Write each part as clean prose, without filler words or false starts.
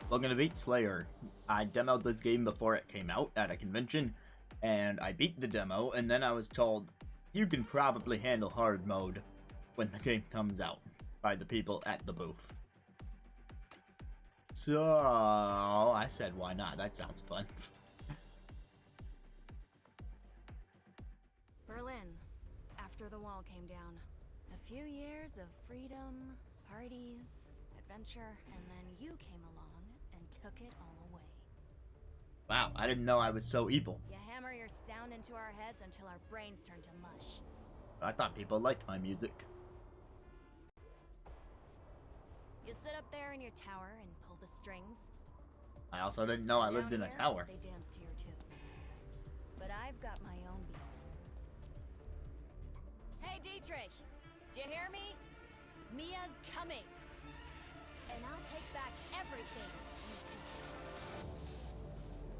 Looking to beat Slayer. I demoed this game before it came out at a convention, and I beat the demo, and then I was told, you can probably handle hard mode when the game comes out by the people at the booth. So, I said, why not? That sounds fun. Berlin, after the wall came down. A few years of freedom, parties, adventure, and then you came along and took it all away. Wow, I didn't know I was so evil. You hammer your sound into our heads until our brains turn to mush. I thought people liked my music. You sit up there in your tower and pull the strings. I also didn't know I lived in a Down here, tower. They dance to your tune. But I've got my own beat. Hey, Dietrich! Do you hear me? Mia's coming! And I'll take back everything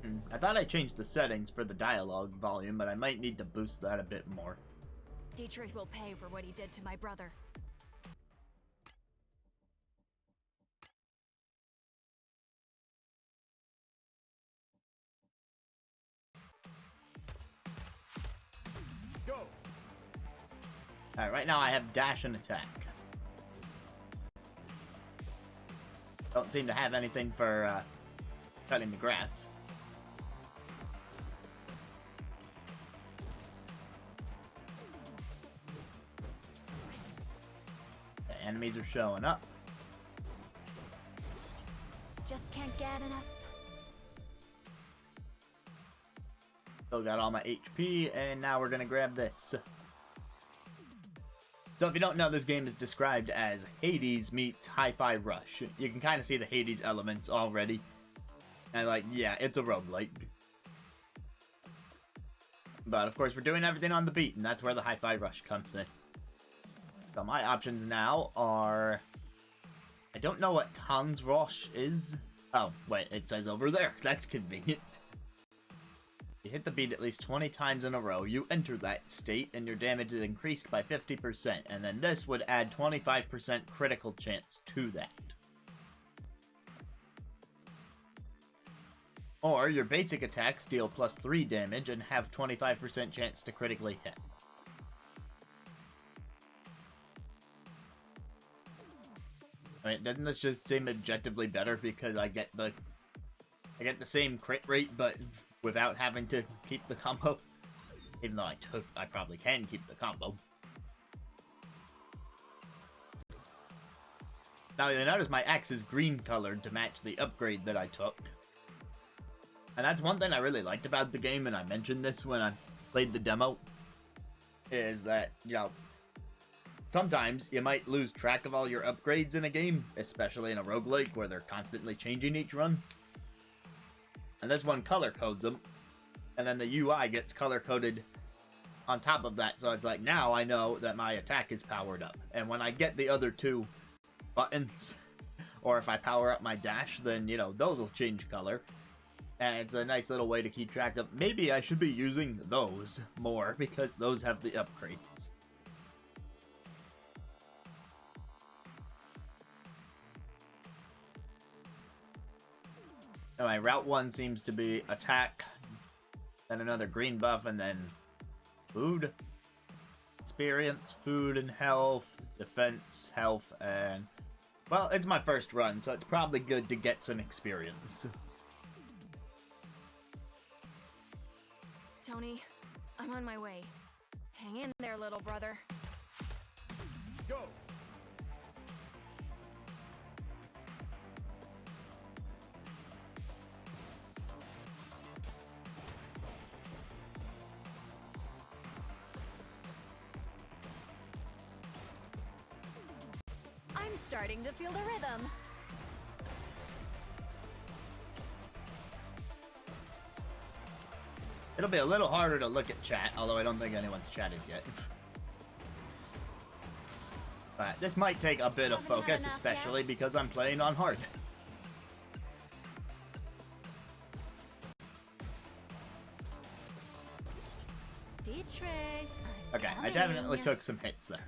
you take. I thought I changed the settings for the dialogue volume, but I might need to boost that a bit more. Dietrich will pay for what he did to my brother. Go! Alright, right now I have dash and attack. Don't seem to have anything for cutting the grass. The enemies are showing up. Just can't get enough. Still got all my HP, and now we're gonna grab this. So if you don't know, this game is described as Hades meets Hi-Fi Rush. You can kind of see the Hades elements already. And like, yeah, it's a roguelike. But of course, we're doing everything on the beat, and that's where the Hi-Fi Rush comes in. So my options now are... I don't know what Tanzrosh is. Oh, wait, it says over there. That's convenient. You hit the beat at least 20 times in a row, you enter that state, and your damage is increased by 50%, and then this would add 25% critical chance to that. Or, your basic attacks deal plus 3 damage and have 25% chance to critically hit. I mean, doesn't this just seem objectively better because I get the same crit rate, but without having to keep the combo? Even though I probably can keep the combo. Now you notice my axe is green colored to match the upgrade that I took. And that's one thing I really liked about the game, and I mentioned this when I played the demo, is that, you know, sometimes you might lose track of all your upgrades in a game, especially in a roguelike where they're constantly changing each run. And this one color codes them, and then the UI gets color coded on top of that, so it's like, now I know that my attack is powered up. And when I get the other two buttons, or if I power up my dash, then, you know, those will change color. And it's a nice little way to keep track of, maybe I should be using those more, because those have the upgrades. Anyway, Route 1 seems to be attack, then another green buff, and then food, experience, food and health, defense, health, and... well, it's my first run, so it's probably good to get some experience. Tony, I'm on my way. Hang in there, little brother. Go! I'm starting to feel the rhythm. It'll be a little harder to look at chat, although I don't think anyone's chatted yet. But this might take a bit of Haven't had focus, enough especially yet? because I'm playing on hard. Dietrich. Okay, I coming. definitely took some hits there.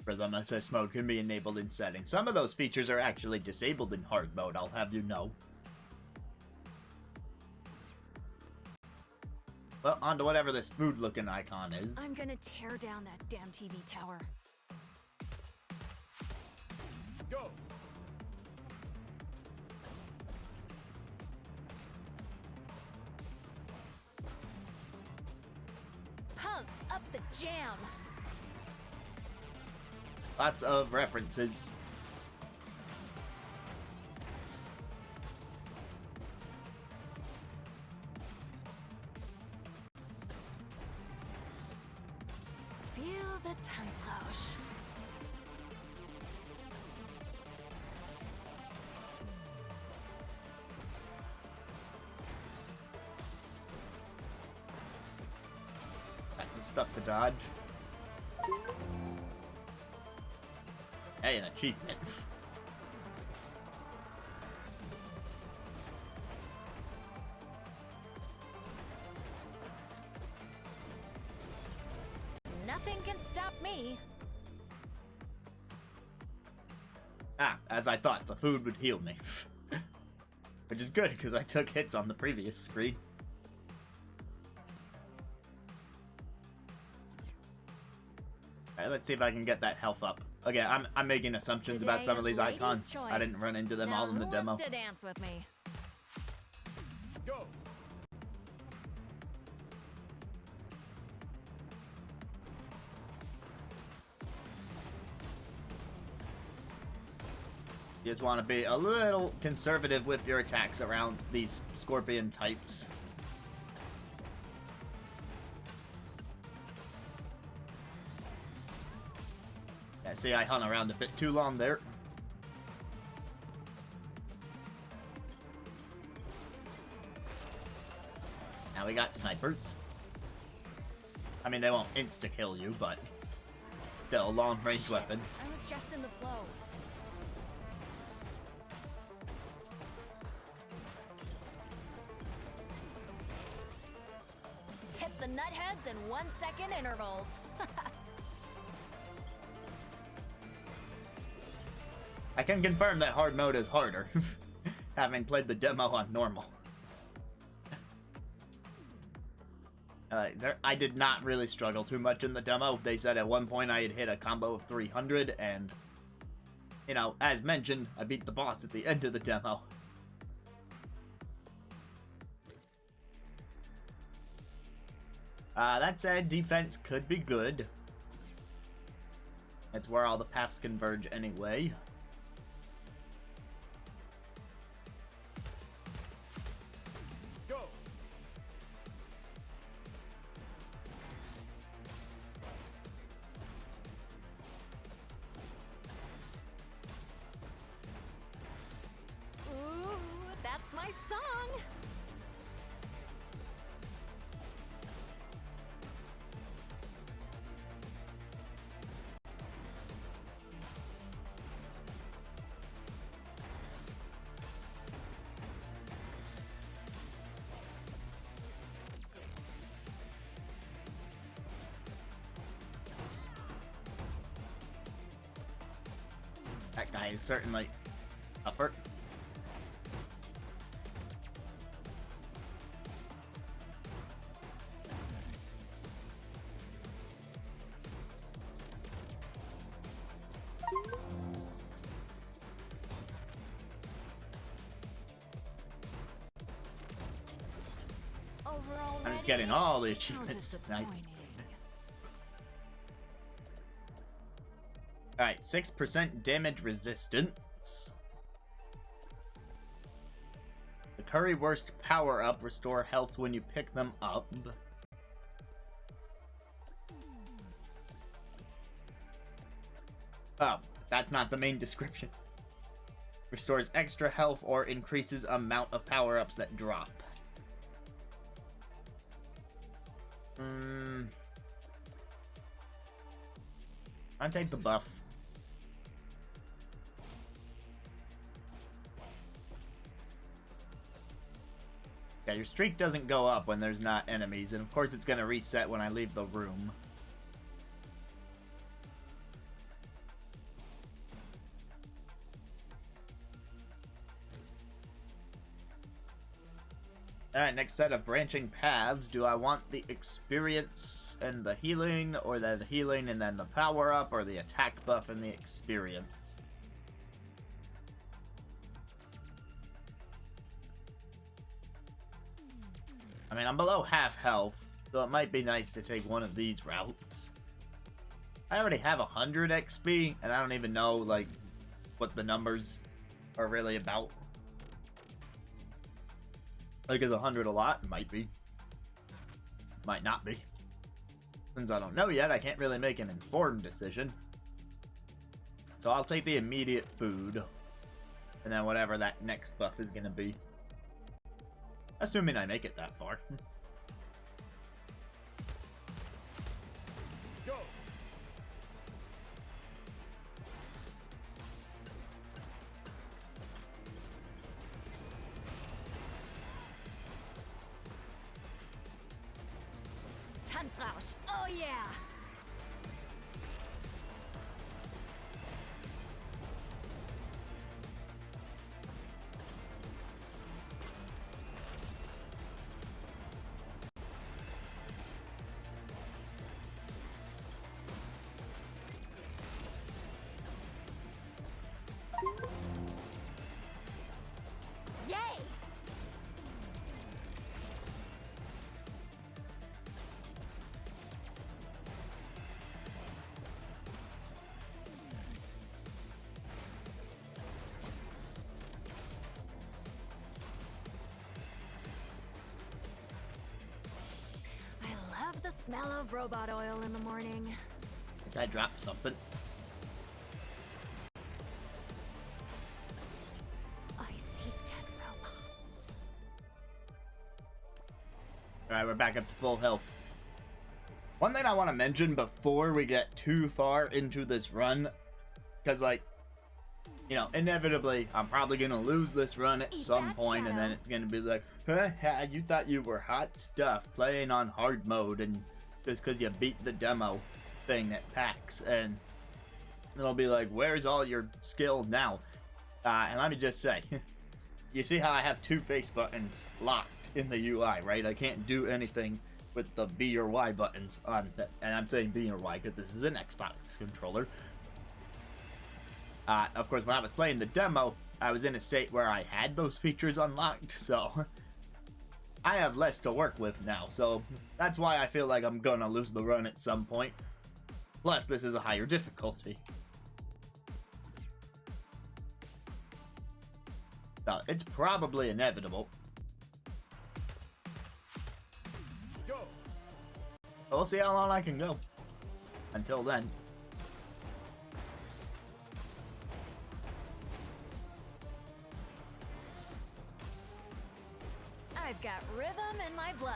Rhythm assist mode can be enabled in settings. Some of those features are actually disabled in hard mode, I'll have you know. Well, on to whatever this food-looking icon is. I'm gonna tear down that damn TV tower. Go. Pump up the jam. Lots of references. Feel the Tanzrausch. Got some stuff to dodge. Hey, an achievement. Nothing can stop me. Ah, as I thought, the food would heal me. Which is good, because I took hits on the previous screen. Alright, let's see if I can get that health up. Again, I'm making assumptions about some of these icons. I didn't run into them all in the demo. Who wants to dance with me? Go. You just want to be a little conservative with your attacks around these scorpion types. Yeah, see, I hung around a bit too long there. Now we got snipers. I mean, they won't insta-kill you, but still a long-range weapon. I was just in the flow. Hit the nutheads in 1 second intervals. I can confirm that hard mode is harder, having played the demo on normal. I did not really struggle too much in the demo. They said at one point I had hit a combo of 300, and, you know, as mentioned, I beat the boss at the end of the demo. That said, defense could be good. That's where all the paths converge anyway. Go. Ooh, that's my song. That guy is certainly upper. Overall, I'm just getting all the achievements How tonight. disappointing. Alright, 6% damage resistance. The Currywurst power-up restore health when you pick them up. Oh, that's not the main description. Restores extra health or increases amount of power-ups that drop. I'll take the buff. Yeah, your streak doesn't go up when there's not enemies, and of course it's gonna reset when I leave the room. Alright, next set of branching paths. Do I want the experience and the healing, or then the healing and then the power up, or the attack buff and the experience? I mean, I'm below half health, so it might be nice to take one of these routes. I already have 100 XP, and I don't even know, like, what the numbers are really about. Like, is 100 a lot? Might be. Might not be. Since I don't know yet, I can't really make an informed decision. So I'll take the immediate food. And then whatever that next buff is going to be. Assuming I make it that far. Go. Tanzrausch. Oh yeah. Yay! I love the smell of robot oil in the morning. I think I dropped something. I see dead robots. Alright, we're back up to full health. One thing I want to mention before we get too far into this run, because, like, you know, inevitably, I'm probably going to lose this run at some point, and then it's going to be like, haha, you thought you were hot stuff playing on hard mode, and just because you beat the demo thing at PAX, and it'll be like, where's all your skill now? And let me just say, you see how I have two face buttons locked in the UI, right? I can't do anything with the B or Y buttons on that, and I'm saying B or Y because this is an Xbox controller. Of course, when I was playing the demo, I was in a state where I had those features unlocked, so I have less to work with now, so that's why I feel like I'm gonna lose the run at some point. Plus, this is a higher difficulty. So, it's probably inevitable. Go. But we'll see how long I can go. Until then. I've got rhythm in my blood.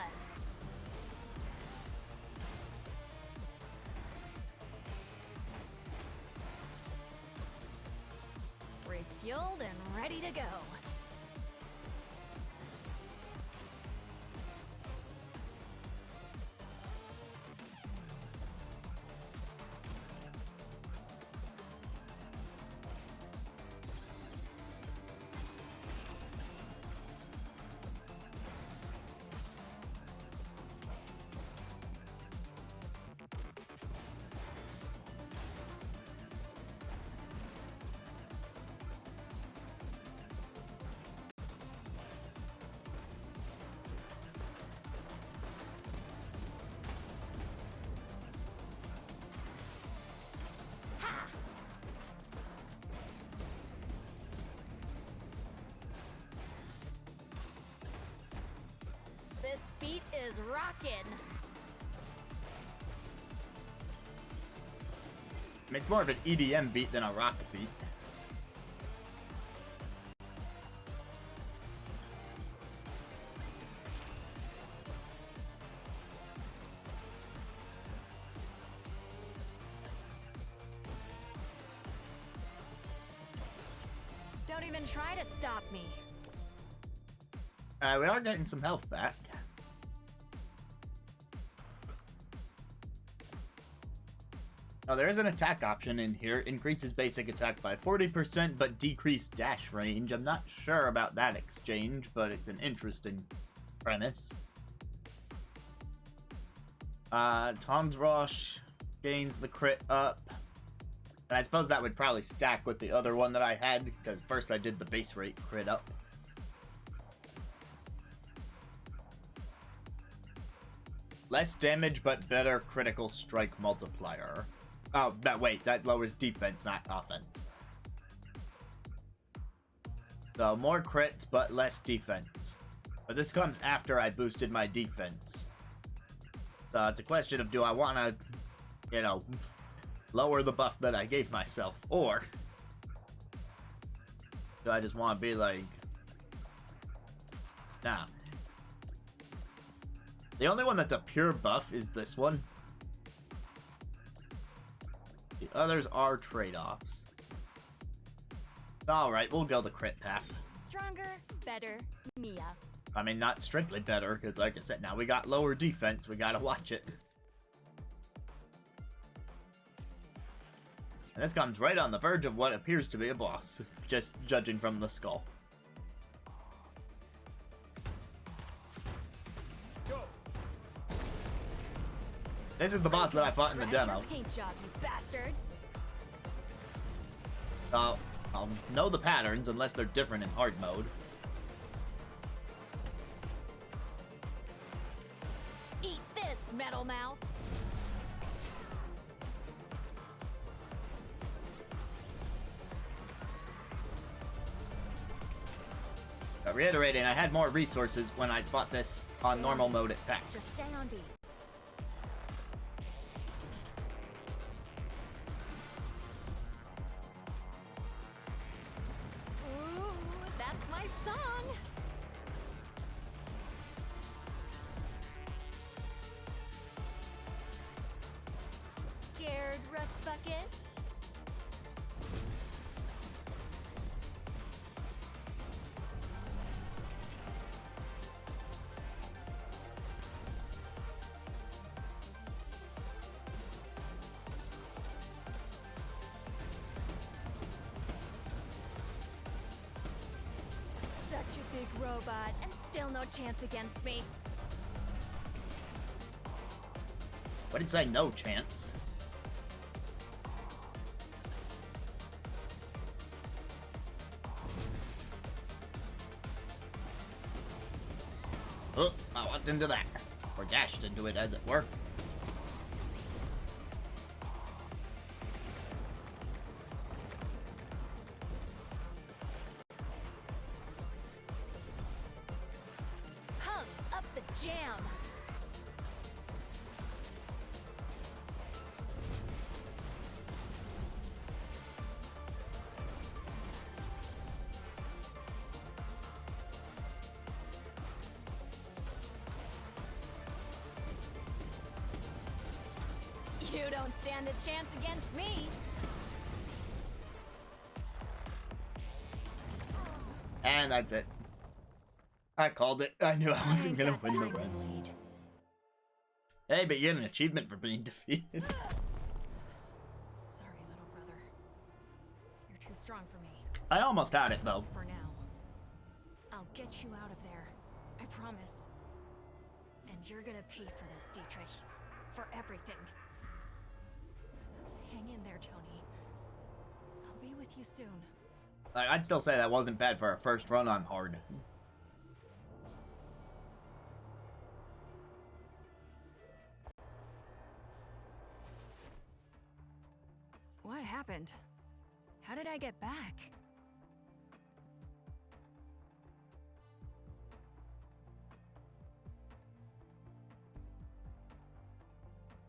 Refueled and ready to go. This beat is rockin'. I mean, it's more of an EDM beat than a rock beat. Don't even try to stop me. We are getting some health back. Oh, there is an attack option in here. Increases basic attack by 40%, but decrease dash range. I'm not sure about that exchange, but it's an interesting premise. Tom's Rush gains the crit up. And I suppose that would probably stack with the other one that I had, because first I did the base rate crit up. Less damage, but better critical strike multiplier. Oh, that lowers defense, not offense. So, more crits, but less defense. But this comes after I boosted my defense. So, it's a question of, do I want to, you know, lower the buff that I gave myself, or do I just want to be like, nah. The only one that's a pure buff is this one. The others are trade-offs. Alright, we'll go the crit path. Stronger, better, Mia. I mean, not strictly better, because like I said, now we got lower defense, we gotta watch it. And this comes right on the verge of what appears to be a boss, just judging from the skull. Go. This is the boss that I fought in the Scratch demo. your paint job, you bastard. I'll know the patterns unless they're different in hard mode. Eat this, Metal Mouth. Reiterating, I had more resources when I fought this on normal mode at PAX. Just stay on beat. Ooh, that's my song. Scared, Rust Bucket? Such a big robot, and still no chance against me. What did it say? No chance. Oh, I walked into that. Or dashed into it, as it were. Pump up the jam. You don't stand a chance against me. And that's it. I called it. I knew I wasn't gonna win the Time to run. bleed. Hey, but you get an achievement for being defeated. Sorry, little brother. You're too strong for me. I almost had it, though. For now. I'll get you out of there. I promise. And you're gonna pay for this, Dietrich. For everything. Hang in there, Tony. I'll be with you soon. I'd still say that wasn't bad for a first run on hard. What happened? How did I get back?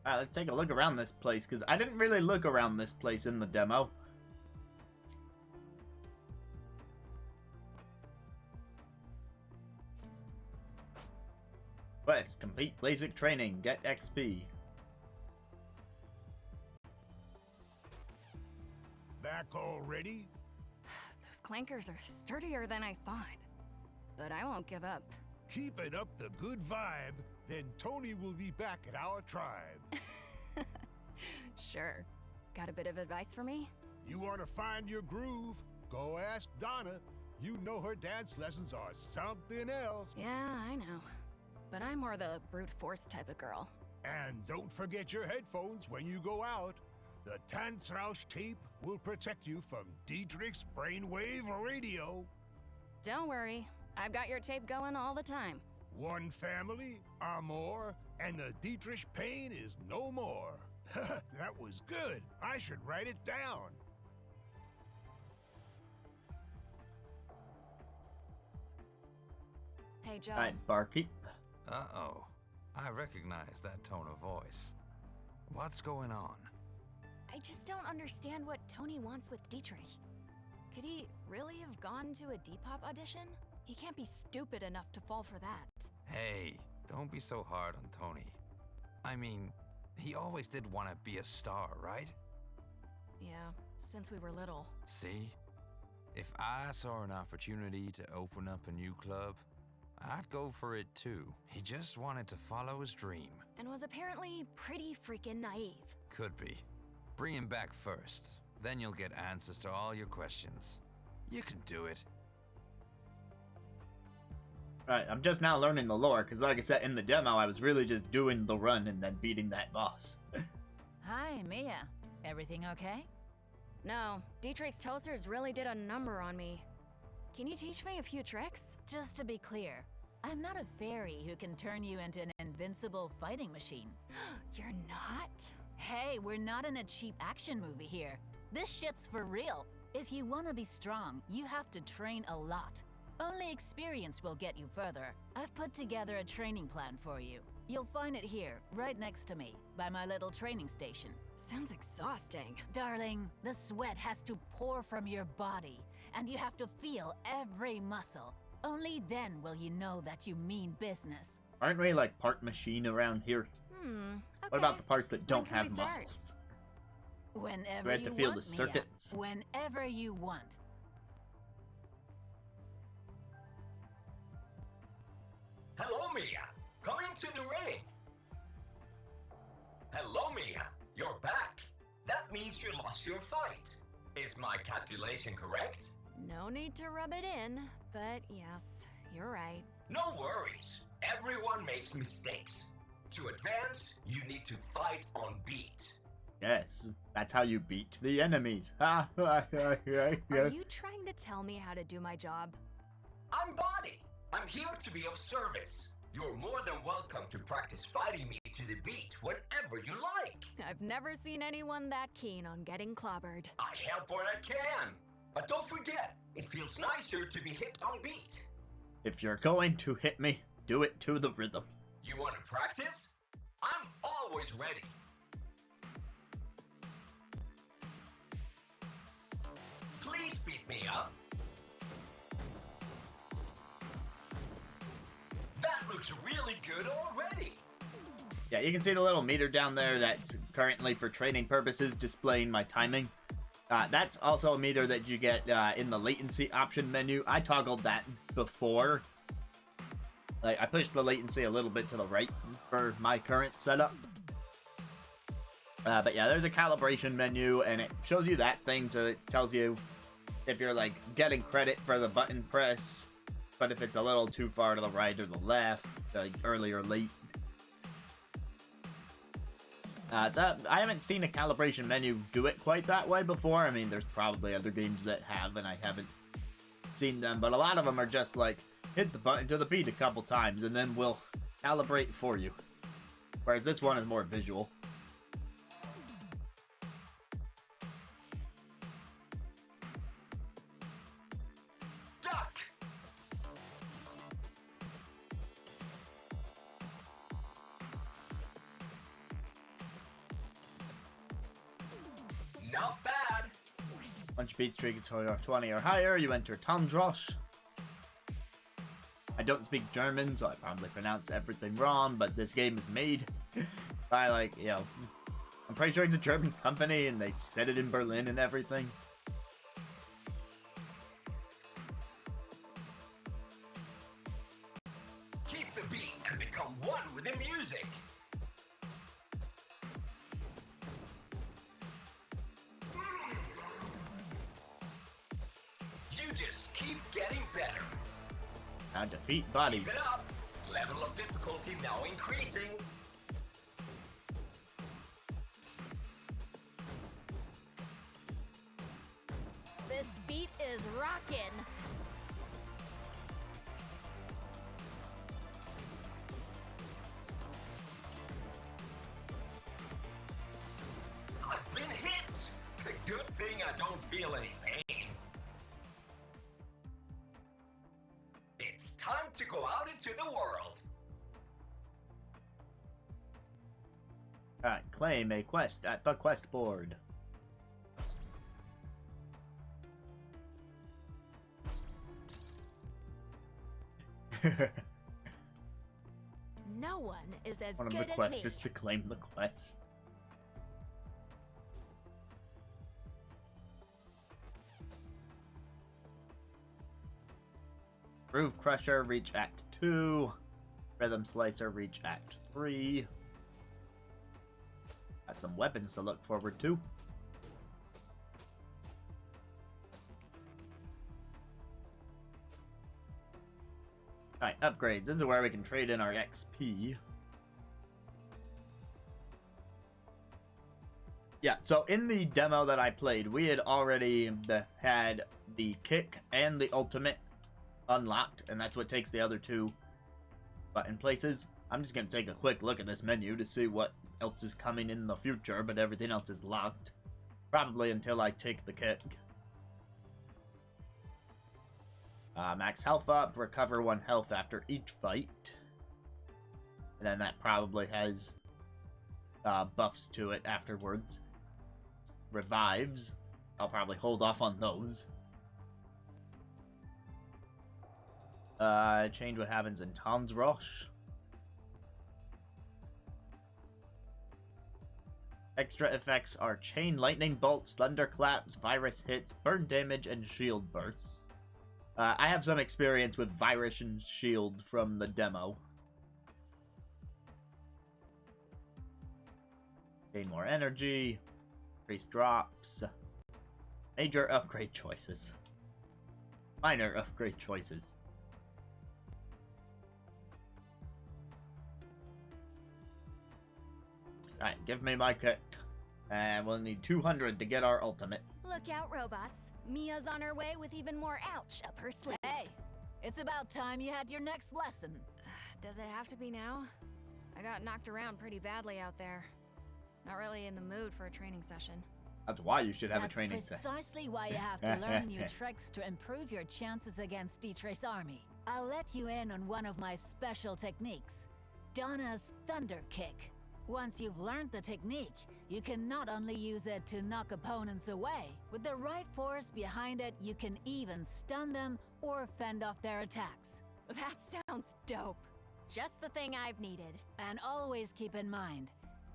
Alright, let's take a look around this place, because I didn't really look around this place in the demo. Quest, complete basic training, get XP. Back already? Those clankers are sturdier than I thought. But I won't give up. Keep it up the good vibe, then Tony will be back at our tribe. Sure. Got a bit of advice for me? You want to find your groove? Go ask Donna. You know her dance lessons are something else. Yeah, I know. but I'm more the brute force type of girl. And don't forget your headphones when you go out. The Tanzrausch tape will protect you from Dietrich's brainwave radio. Don't worry, I've got your tape going all the time. One family, Amor, and the Dietrich pain is no more. That was good. I should write it down. Hey, Joe. Alright, barkeep. Uh-oh. I recognize that tone of voice. What's going on? I just don't understand what Tony wants with Dietrich. Could he really have gone to a Depop audition? He can't be stupid enough to fall for that. Hey, don't be so hard on Tony. I mean, he always did want to be a star, right? Yeah, since we were little. See? If I saw an opportunity to open up a new club, I'd go for it too. He just wanted to follow his dream. And was apparently pretty freaking naive. Could be. Bring him back first. Then you'll get answers to all your questions. You can do it. Alright, I'm just now learning the lore, because like I said in the demo, I was really just doing the run and then beating that boss. Hi, Mia. Everything okay? No, Dietrich's toasters really did a number on me. Can you teach me a few tricks? Just to be clear, I'm not a fairy who can turn you into an invincible fighting machine. You're not? Hey, we're not in a cheap action movie here. This shit's for real. If you want to be strong, you have to train a lot. Only experience will get you further. I've put together a training plan for you. You'll find it here, right next to me, by my little training station. Sounds exhausting. Darling, the sweat has to pour from your body, and you have to feel every muscle. Only then will you know that you mean business. Aren't we like part machine around here? Okay. What about the parts that don't can have we start? muscles? Whenever Do I have to you feel want, the Mia. circuits? Whenever you want. Hello, Mia. Come into the ring. Hello, Mia. You're back. That means you lost your fight. Is my calculation correct? No need to rub it in, but yes, you're right. No worries. Everyone makes mistakes. To advance, you need to fight on beat. Yes, that's how you beat the enemies. Ha! Are you trying to tell me how to do my job? I'm Bonnie. I'm here to be of service. You're more than welcome to practice fighting me to the beat whenever you like. I've never seen anyone that keen on getting clobbered. I help where I can. But don't forget, it feels nicer to be hit on beat. If you're going to hit me, do it to the rhythm. You want to practice? I'm always ready. Please beat me up. That looks really good already. Yeah, you can see the little meter down there that's currently for training purposes displaying my timing. That's also a meter that you get in the latency option menu. I toggled that before. Like, I pushed the latency a little bit to the right for my current setup. But yeah, there's a calibration menu, and it shows you that thing, so it tells you if you're, like, getting credit for the button press, but if it's a little too far to the right or the left, like early or late. So I haven't seen a calibration menu do it quite that way before. I mean, there's probably other games that have, and I haven't seen them, but a lot of them are just like, hit the button to the beat a couple times, and then we'll calibrate for you. Whereas this one is more visual. Duck! Not bad. Once your beat streak is 20 or higher, you enter Tanzrausch. I don't speak German, so I probably pronounce everything wrong, but this game is made by, like, you know, I'm pretty sure it's a German company, and they set it in Berlin and everything. Keep the beat and become one with the music. You just keep getting better. Now defeat body. Keep it up. Level of difficulty now increasing. This beat is rockin'. I've been hit! Good thing I don't feel any pain. It's time to go out into the world. Alright, claim a quest at the quest board. No one is as One of good the as quests me. is to claim the quest. Groove Crusher, reach Act 2. Rhythm Slicer, reach Act 3. Got some weapons to look forward to. Alright, upgrades. This is where we can trade in our XP. Yeah, so in the demo that I played, we had already had the kick and the ultimate unlocked, and that's what takes the other two button places. I'm just going to take a quick look at this menu to see what else is coming in the future, but everything else is locked. Probably until I take the kick. Max health up, recover 1 health after each fight. And then that probably has buffs to it afterwards. Revives. I'll probably hold off on those. Change what happens in Tom's Rush. Extra effects are Chain Lightning Bolts, Thunderclaps, Virus Hits, Burn Damage, and Shield Bursts. I have some experience with Virus and Shield from the demo. Gain more energy. Increase drops. Major upgrade choices. Minor upgrade choices. Alright, give me my kit. And we'll need 200 to get our ultimate. Look out, robots. Mia's on her way with even more ouch up her sleeve. Hey, it's about time you had your next lesson. Does it have to be now? I got knocked around pretty badly out there. Not really in the mood for a training session. That's why you should have That's a training session. precisely why you have to learn new tricks to improve your chances against Dietrich's army. I'll let you in on one of my special techniques, Donna's Thunder Kick. Once you've learned the technique, you can not only use it to knock opponents away, with the right force behind it, you can even stun them or fend off their attacks. That sounds dope. Just the thing I've needed. And always keep in mind,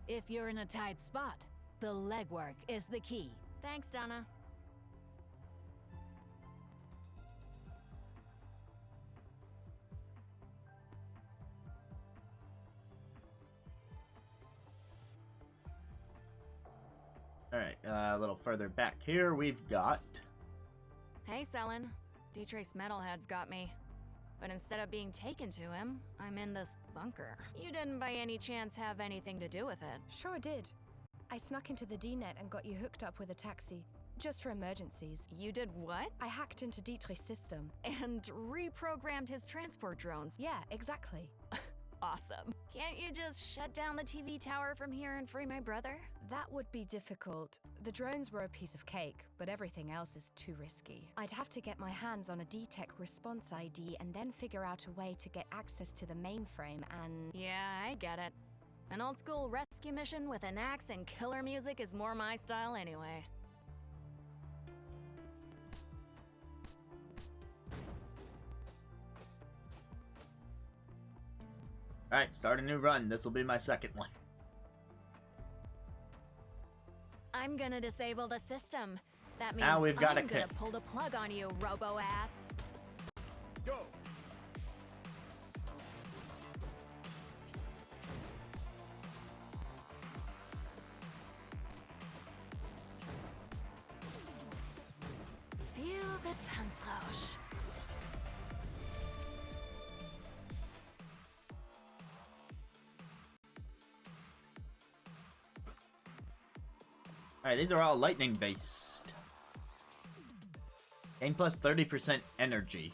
if you're in a tight spot, the legwork is the key. Thanks, Donna. Alright, a little further back here, we've got... Hey, Selin. Dietrich's metalhead's got me. But instead of being taken to him, I'm in this bunker. You didn't by any chance have anything to do with it. Sure did. I snuck into the D-net and got you hooked up with a taxi. Just for emergencies. You did what? I hacked into Dietrich's system. And reprogrammed his transport drones. Yeah, exactly. Awesome. Can't you just shut down the TV tower from here and free my brother? That would be difficult. The drones were a piece of cake, but everything else is too risky. I'd have to get my hands on a D-Tech response ID and then figure out a way to get access to the mainframe and... Yeah, I get it. An old school rescue mission with an axe and killer music is more my style anyway. Alright, start a new run. This will be my second one. I'm gonna disable the system. That means Now we've got a I'm gonna kick. pull the plug on you, robo-ass. Go! Feel the Tanzrausch. Alright, these are all lightning based. Gain plus 30% energy.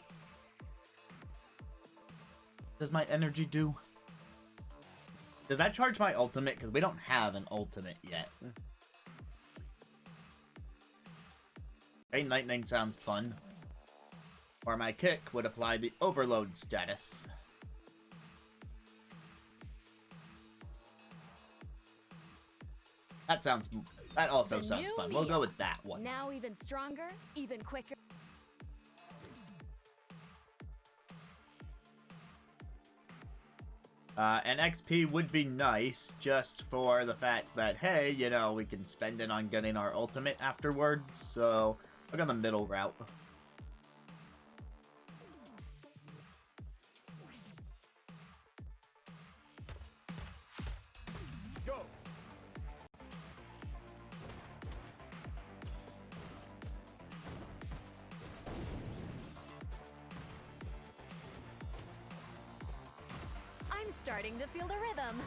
Does my energy do? Does that charge my ultimate? Because we don't have an ultimate yet. Rain Lightning sounds fun. Or my kick would apply the overload status. That also The sounds new fun. We'll Mia. go with that one. Now even stronger, even quicker. And XP would be nice just for the fact that, hey, you know, we can spend it on getting our ultimate afterwards. So, I'll go the middle route. Go! I'm starting to feel the rhythm.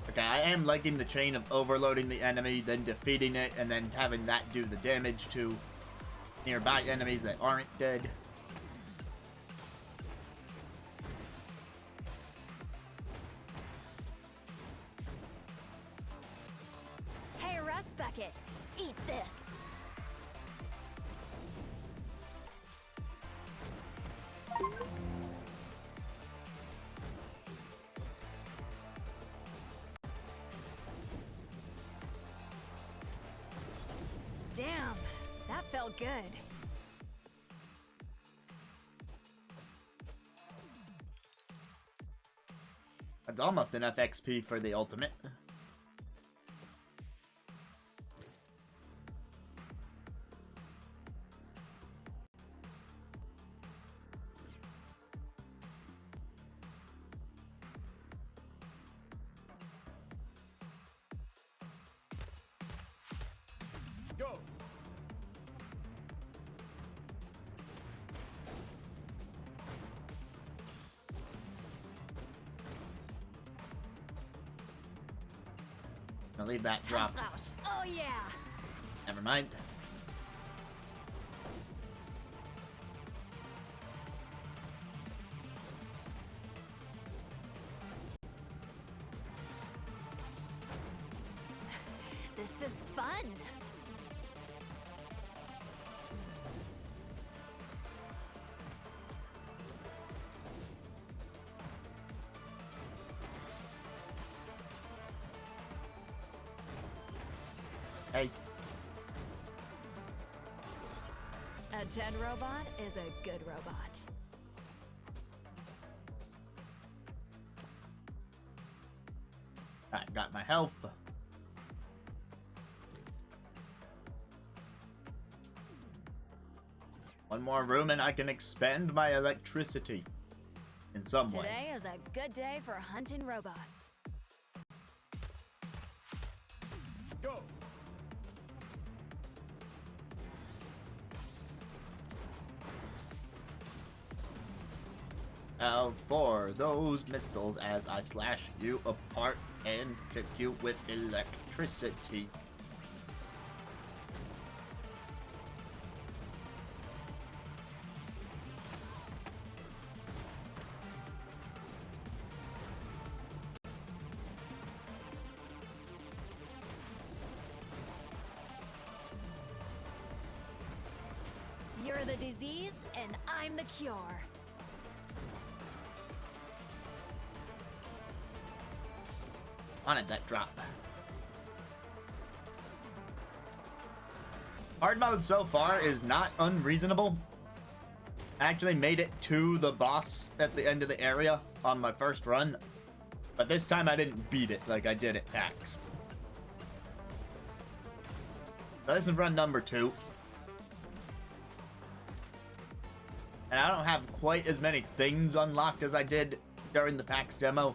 Okay, I am liking the chain of overloading the enemy, then defeating it, and then having that do the damage to nearby enemies that aren't dead. Hey, Rust Bucket, eat this. Damn, that felt good. That's almost enough XP for the ultimate. Go! I'll leave that drop. Tanzroush. Oh yeah. Never mind. This is fun. Hey, A dead robot is a good robot. I got my health. One more room and I can expend my electricity in some way. Today is a good day for hunting robots. Go! Now for those missiles as I slash you apart and hit you with electricity. You're the disease, and I'm the cure. Wanted that drop. Hard mode so far is not unreasonable. I actually made it to the boss at the end of the area on my first run, but this time I didn't beat it like I did at PAX. So this is run number 2. And I don't have quite as many things unlocked as I did during the PAX demo.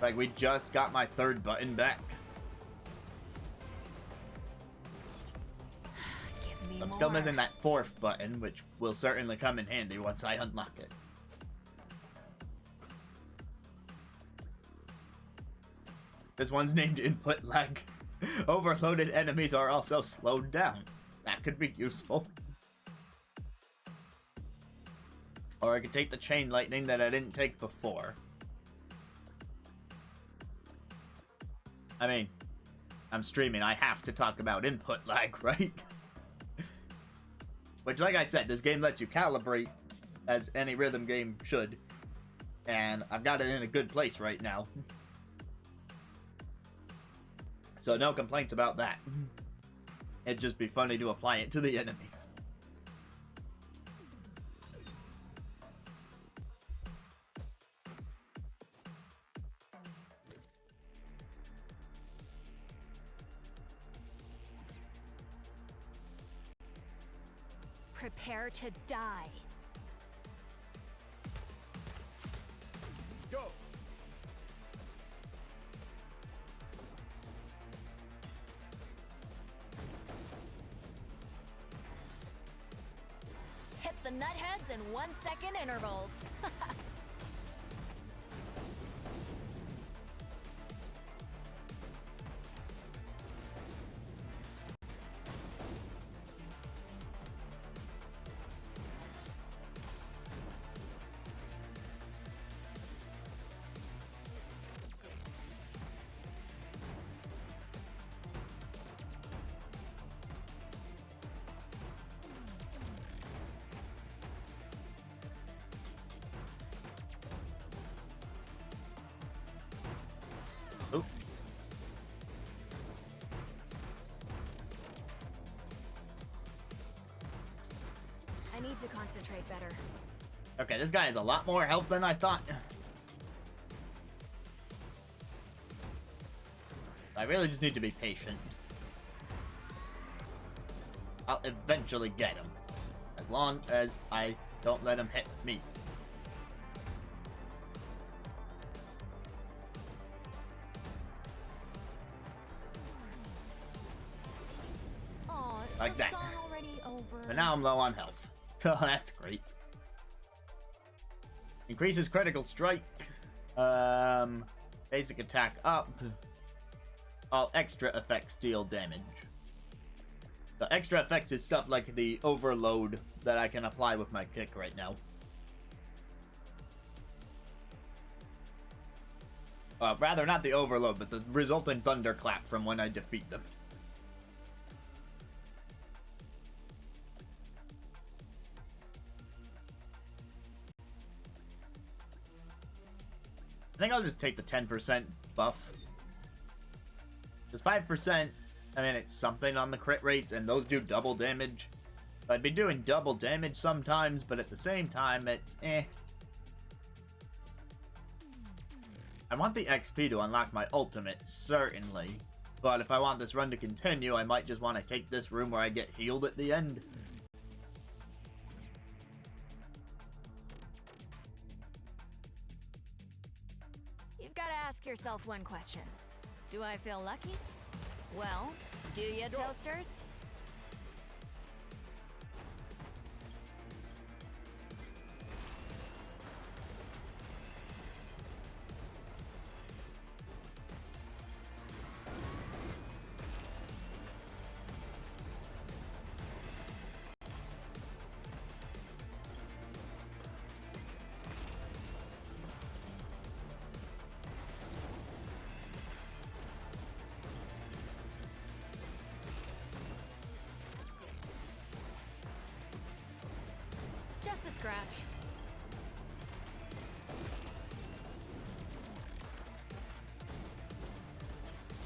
Like, we just got my 3rd button back. Give me I'm more. still missing that 4th button, which will certainly come in handy once I unlock it. This one's named input lag. Overloaded enemies are also slowed down. That could be useful. Or I could take the chain lightning that I didn't take before. I mean, I'm streaming. I have to talk about input lag, right? Which, like I said, this game lets you calibrate as any rhythm game should. And I've got it in a good place right now. So no complaints about that. It'd just be funny to apply it to the enemies. Prepare to die. Go! Hit the nutheads in 1 second intervals. Oop. I need to concentrate better. Okay, this guy has a lot more health than I thought. I really just need to be patient. I'll eventually get him. As long as I don't let him hit me. Aw, is Like the that. song already over? But now I'm low on health. So that's great. Increases critical strike. Basic attack up. All extra effects deal damage. The extra effects is stuff like the overload that I can apply with my kick right now. Rather not the overload, but the resulting thunderclap from when I defeat them. I think I'll just take the 10% buff. Because 5%, I mean, it's something on the crit rates, and those do double damage. So I'd be doing double damage sometimes, but at the same time, it's eh. I want the XP to unlock my ultimate, certainly. But if I want this run to continue, I might just want to take this room where I get healed at the end. You've got to ask yourself one question. Do I feel lucky? Well, do you, Toasters? Just a scratch.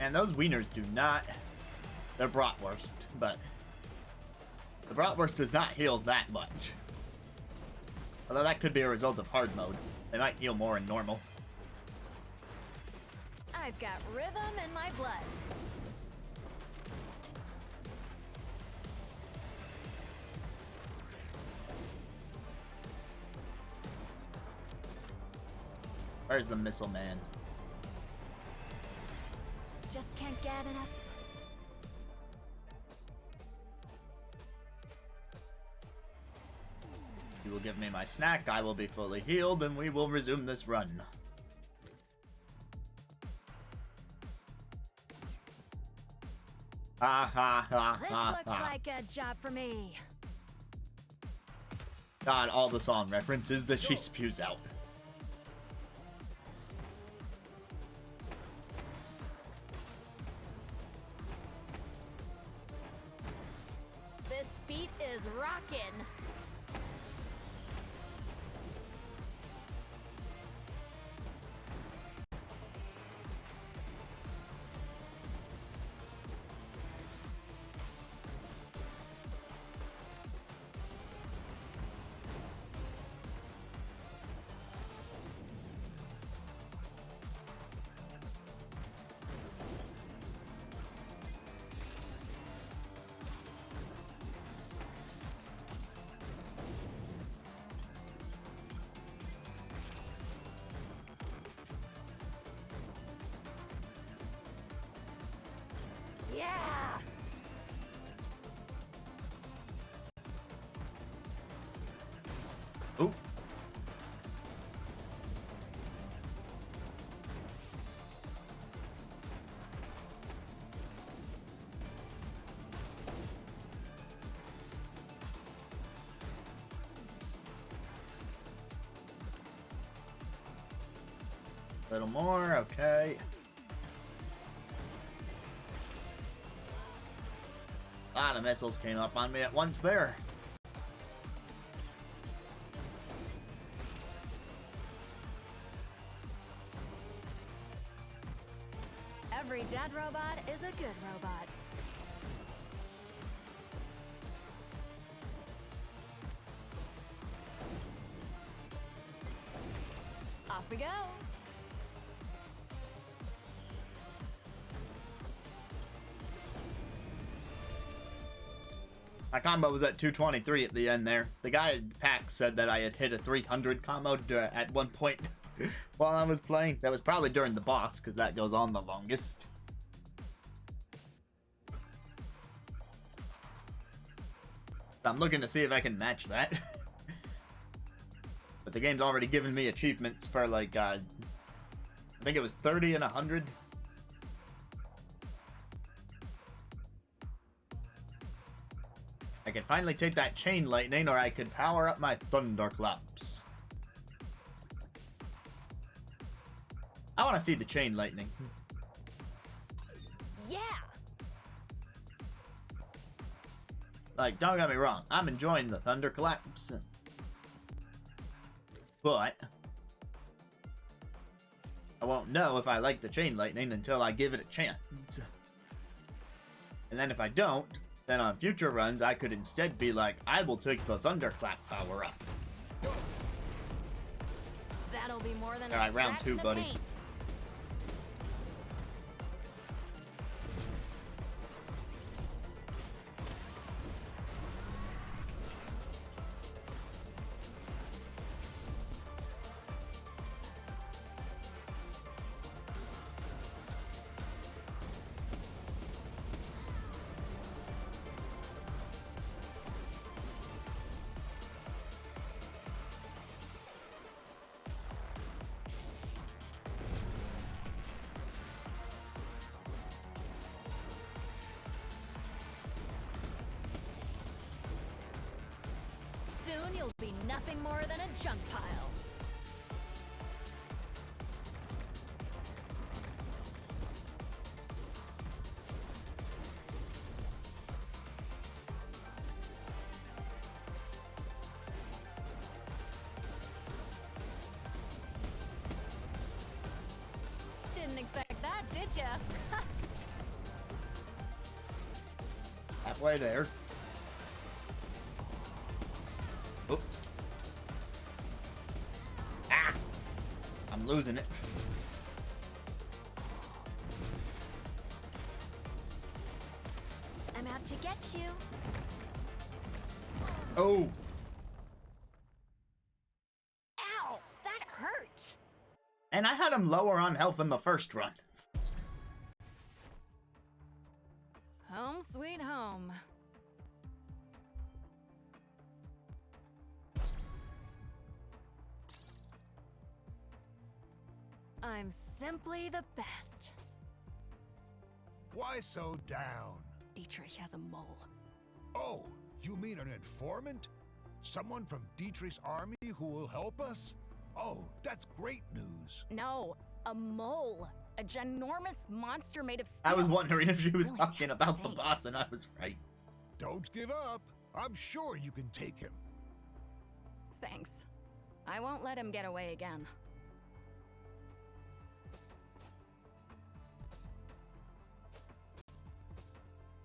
And those wieners do not... They're bratwurst, but... The bratwurst does not heal that much. Although that could be a result of hard mode. They might heal more in normal. I've got rhythm in my blood. Where's the missile man? Just can't get enough. You will give me my snack, I will be fully healed, and we will resume this run. Ha ha ha This ha looks ha. like a job for me. God, all the song references that she spews out. This beat is rockin'. Yeah! Oop. Little more, okay. A lot of missiles came up on me at once there. Every dead robot is a good robot. Off we go. My combo was at 223 at the end there. The guy at PAX said that I had hit a 300 combo at one point while I was playing. That was probably during the boss, because that goes on the longest. I'm looking to see if I can match that. But the game's already given me achievements for like, I think it was 30 and 100. I can finally take that chain lightning, or I could power up my thunderclaps. I want to see the chain lightning. Yeah! Like, don't get me wrong, I'm enjoying the thunderclaps. But I won't know if I like the chain lightning until I give it a chance. And then if I don't, then on future runs, I could instead be like, I will take the thunderclap power up. That'll be more than Alright, a round scratch two, in the buddy. paint. Soon you'll be nothing more than a junk pile. Didn't expect that, did ya? Halfway there. Oops. Ah! I'm losing it. I'm out to get you. Oh! Ow! That hurt! And I had him lower on health in the first run. Home sweet home. I'm simply the best. Why so down? Dietrich has a mole. Oh, you mean an informant? Someone from Dietrich's army who will help us? Oh, that's great news. No, a mole. A ginormous monster made of steel. I was wondering if she was Really talking has to about the think. boss, and I was right. Don't give up. I'm sure you can take him. Thanks. I won't let him get away again.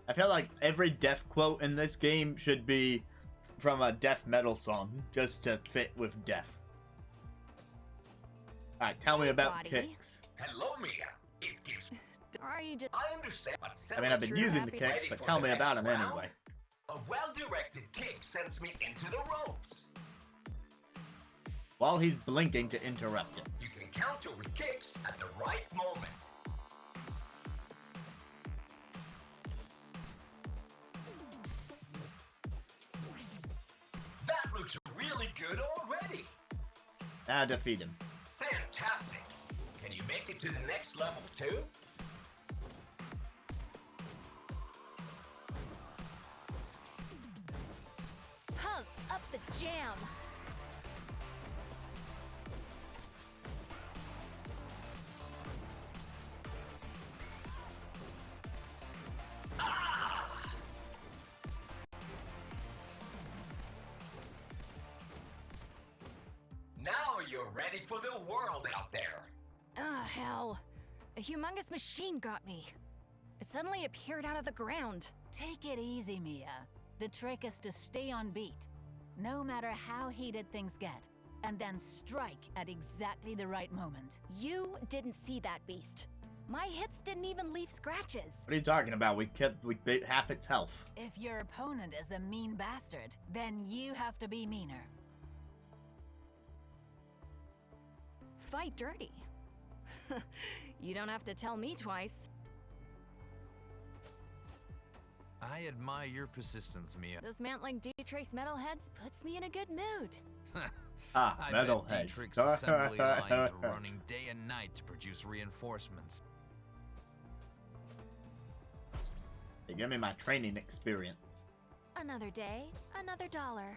I feel like every death quote in this game should be from a death metal song, just to fit with death. Alright, tell me Hey, about buddy. kicks. Hello, Mia. It gives. Or are you just... I understand, but I mean, I've been True using the happy. kicks, Ready but for tell the me about next them round? anyway. A well-directed kick sends me into the ropes. While he's blinking to interrupt him. You can counter with kicks at the right moment. That looks really good already. Now defeat him. Fantastic. Can you make it to the next level too? Pump up the jam. Now you're ready for the world out there. Ah, hell. A humongous machine got me. It suddenly appeared out of the ground. Take it easy, Mia. The trick is to stay on beat, no matter how heated things get, and then strike at exactly the right moment. You didn't see that beast. My hits didn't even leave scratches. What are you talking about? We beat half its health. If your opponent is a mean bastard, then you have to be meaner. Fight dirty. You don't have to tell me twice. I admire your persistence, Mia. Dismantling Dietrich's metalheads puts me in a good mood. Ah, I bet metalheads. Dietrich's assembly lines are running day and night to produce reinforcements. They give me my training experience. Another day, another dollar.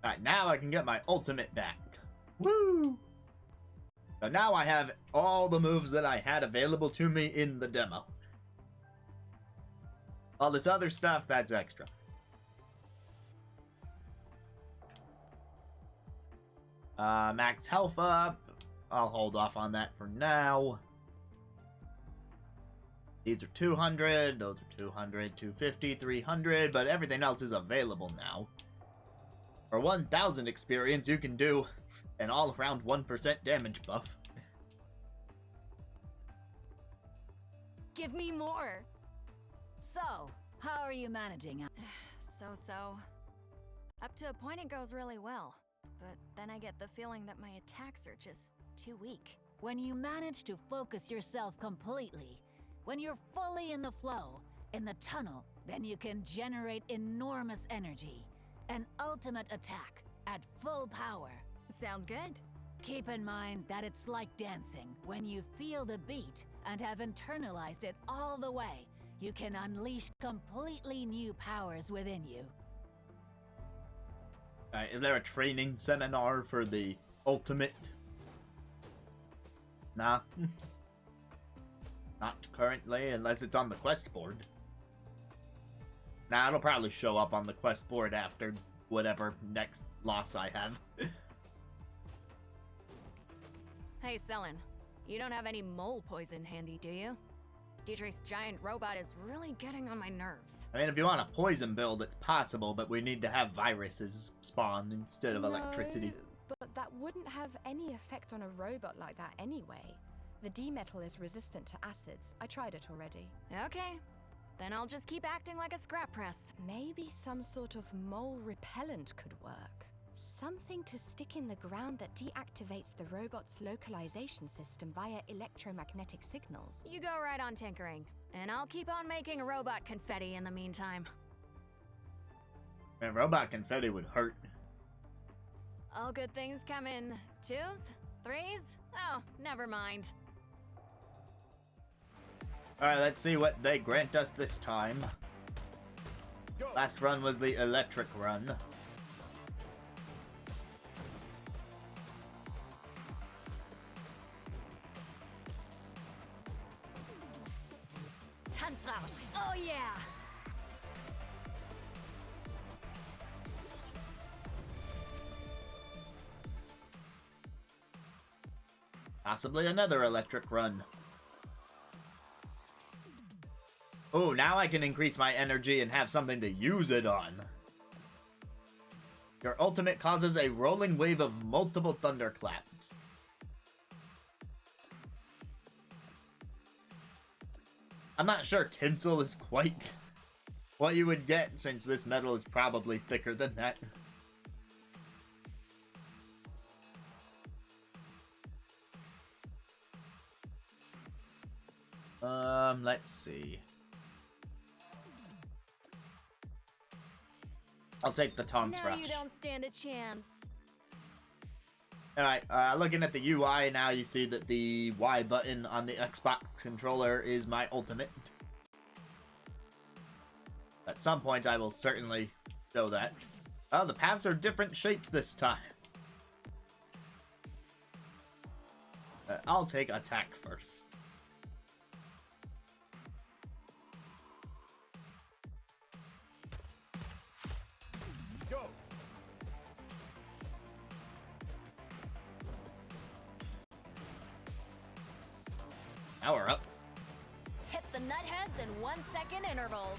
Alright, now I can get my ultimate back. Woo! So now I have all the moves that I had available to me in the demo. All this other stuff, that's extra. Max health up. I'll hold off on that for now. These are 200, those are 200, 250, 300, but everything else is available now. For 1000 experience, you can do an all-around 1% damage buff. Give me more. So, how are you managing? So. Up to a point it goes really well. But then I get the feeling that my attacks are just too weak. When you manage to focus yourself completely, when you're fully in the flow, in the tunnel, then you can generate enormous energy. An ultimate attack at full power. Sounds good. Keep in mind that it's like dancing. When you feel the beat and have internalized it all the way, you can unleash completely new powers within you. Is there a training seminar for the ultimate? Nah. Not currently, unless it's on the quest board. Nah, it'll probably show up on the quest board after whatever next loss I have. Hey, Selen. You don't have any mole poison handy, do you? Dietrich's giant robot is really getting on my nerves. I mean, if you want a poison build, it's possible, but we need to have viruses spawn instead of electricity. No, but that wouldn't have any effect on a robot like that anyway. The D-metal is resistant to acids. I tried it already. Okay. Then I'll just keep acting like a scrap press. Maybe some sort of mole repellent could work. Something to stick in the ground that deactivates the robot's localization system via electromagnetic signals. You go right on tinkering, and I'll keep on making robot confetti in the meantime. Man, robot confetti would hurt. All good things come in 2s? 3s? Oh, never mind. Alright, let's see what they grant us this time. Last run was the electric run. Tanzrausch. Oh yeah. Possibly another electric run. Oh, now I can increase my energy and have something to use it on. Your ultimate causes a rolling wave of multiple thunderclaps. I'm not sure tinsel is quite what you would get, since this metal is probably thicker than that. Let's see. I'll take the taunts Now rush. you don't stand a chance. Alright, looking at the UI now, you see that the Y button on the Xbox controller is my ultimate. At some point, I will certainly show that. Oh, the paths are different shapes this time. I'll take attack first. Go. Now we're up. Hit the nutheads in 1 second intervals.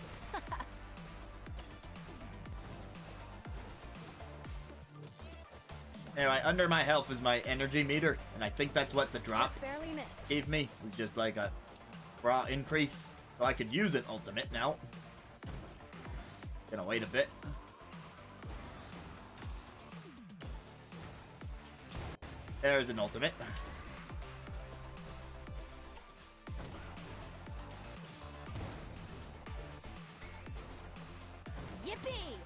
Anyway, under my health is my energy meter, and I think that's what the drop Just barely missed. gave me. It was just like a raw increase, so I could use an ultimate now. Gonna wait a bit. There's an ultimate. Yippee!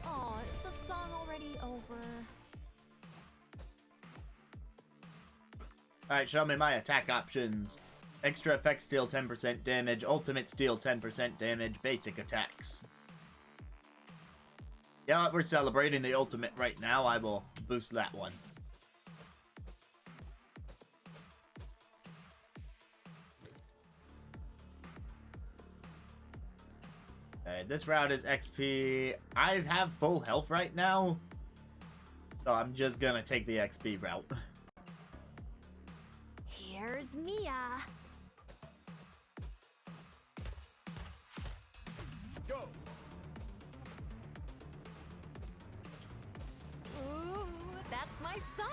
Aw, is the song already over? Alright, show me my attack options. Extra effects deal 10% damage, ultimates deal 10% damage, basic attacks. Yeah, we're celebrating the ultimate right now. I will boost that one. Okay, this route is XP. I have full health right now, so I'm just gonna take the XP route. Here's Mia. Go. Ooh, that's my song.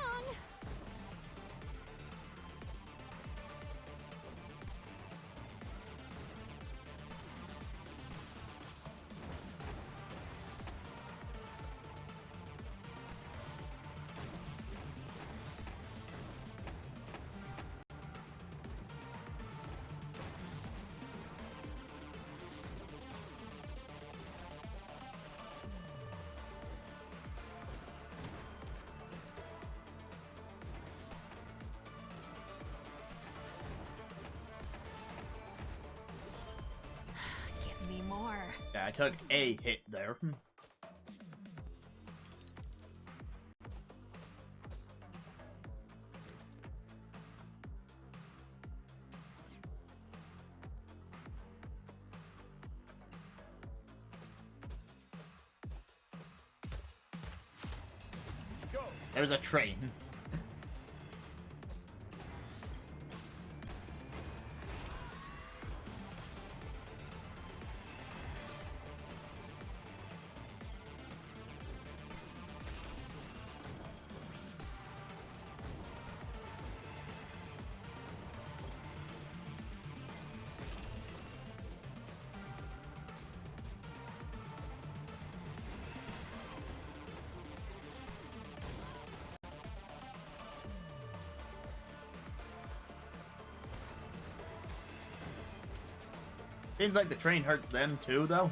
Give me more. Yeah, I took a hit there. Go. There's a train. Seems like the train hurts them too, though.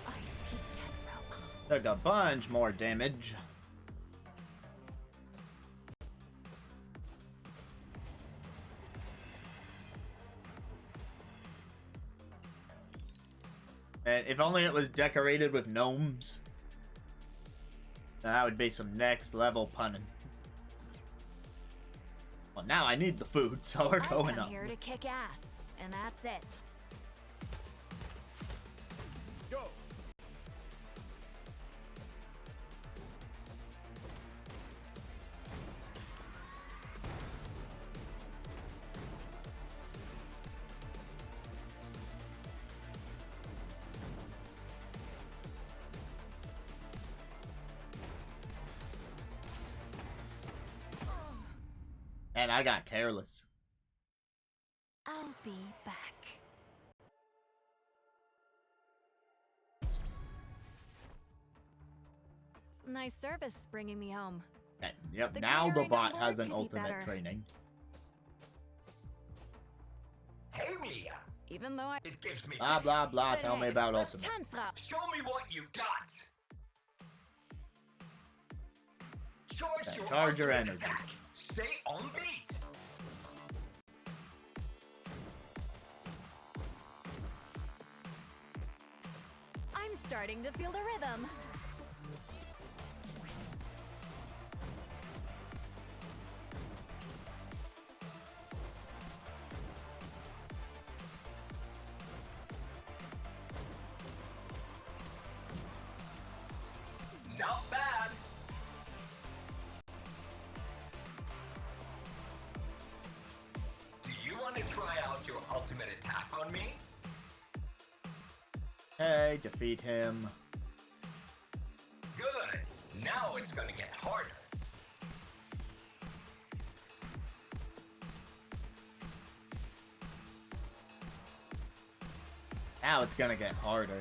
I see dead robots. Took a bunch more damage. And if only it was decorated with gnomes. That would be some next level punning. Well, now I need the food, so we're going I'm up. here to kick ass, and that's it. Go. And I got careless. I'll be back. Nice service bringing me home. Okay, yep, The now the catering bot on has board an could be ultimate better. training. Hey, Mia. Even though I It gives me Blah blah blah, But tell me hey, about it's ultimate. Tanzra. Show me what you've got. Charge Okay, your charge your ultimate energy. attack. Stay on beat. I'm starting to feel the rhythm. Not bad. Do you want to try out your ultimate attack on me? Hey, defeat him. Good. Now it's gonna get harder. Now it's gonna get harder.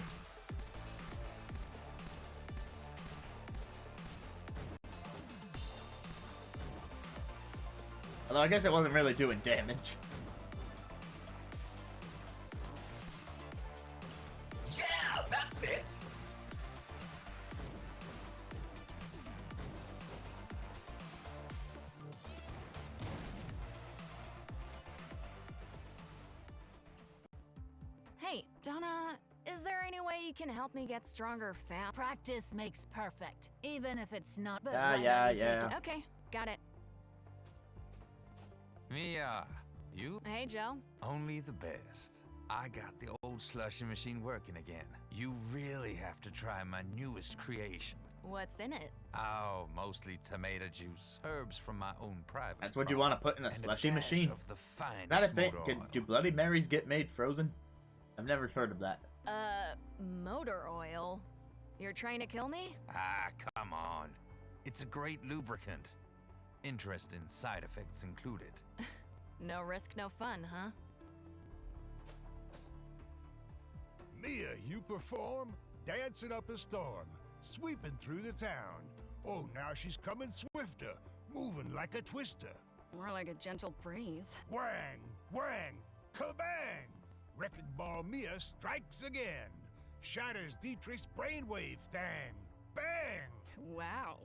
Although I guess it wasn't really doing damage. Yeah, that's it. Hey, Donna, is there any way you can help me get stronger fast? Practice makes perfect, even if it's not. But Yeah, why don't yeah, you take yeah. it- Okay, got it. Mia, you Hey, Joe. only the best. I got the old slushy machine working again. You really have to try my newest creation. What's in it? Oh, mostly tomato juice, herbs from my own private. That's what you farm, want to put in a and slushy dash machine. Of the finest Is that a thing? motor oil. Do Bloody Marys get made frozen? I've never heard of that. Motor oil. You're trying to kill me? Ah, come on. It's a great lubricant. Interesting side effects included. No risk, no fun, huh? Mia, you perform, dancing up a storm, sweeping through the town. Oh, now she's coming swifter, moving like a twister. More like a gentle breeze. Whang, whang, kabang! Wrecking Ball Mia strikes again. Shatters Dietrich's brainwave thang. Bang! Wow.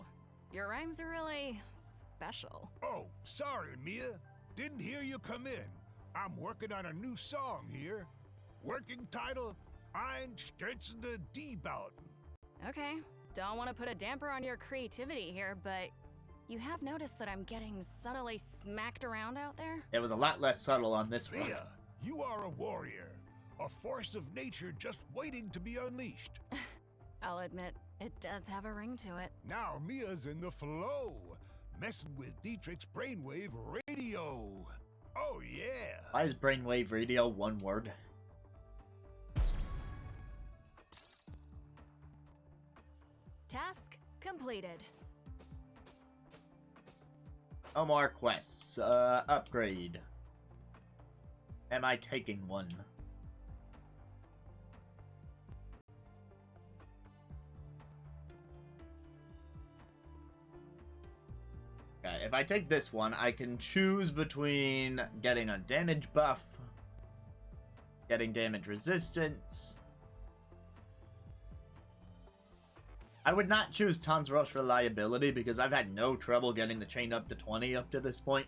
Your rhymes are really special. Oh, sorry, Mia. Didn't hear you come in. I'm working on a new song here. Working title, Einstürzende Die-Bauten. Okay, don't want to put a damper on your creativity here, but you have noticed that I'm getting subtly smacked around out there? It was a lot less subtle on this one. Mia, you are a warrior. A force of nature just waiting to be unleashed. I'll admit, it does have a ring to it. Now Mia's in the flow, messing with Dietrich's brainwave radio. Oh yeah! Why is Brainwave Radio one word? Task completed. No more quests. Upgrade. Am I taking one? Okay, if I take this one, I can choose between getting a damage buff, getting damage resistance. I would not choose Tanzrosh Reliability because I've had no trouble getting the chain up to 20 up to this point.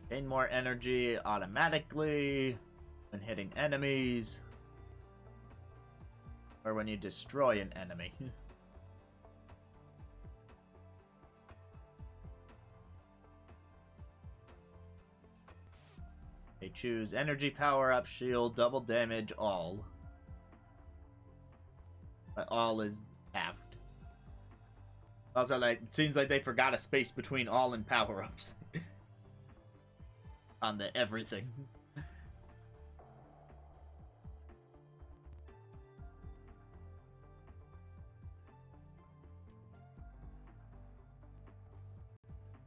Gain more energy automatically when hitting enemies or when you destroy an enemy. They choose energy power up, shield, double damage, all. But all is halved. Also, like, it seems like they forgot a space between all and power ups on the everything.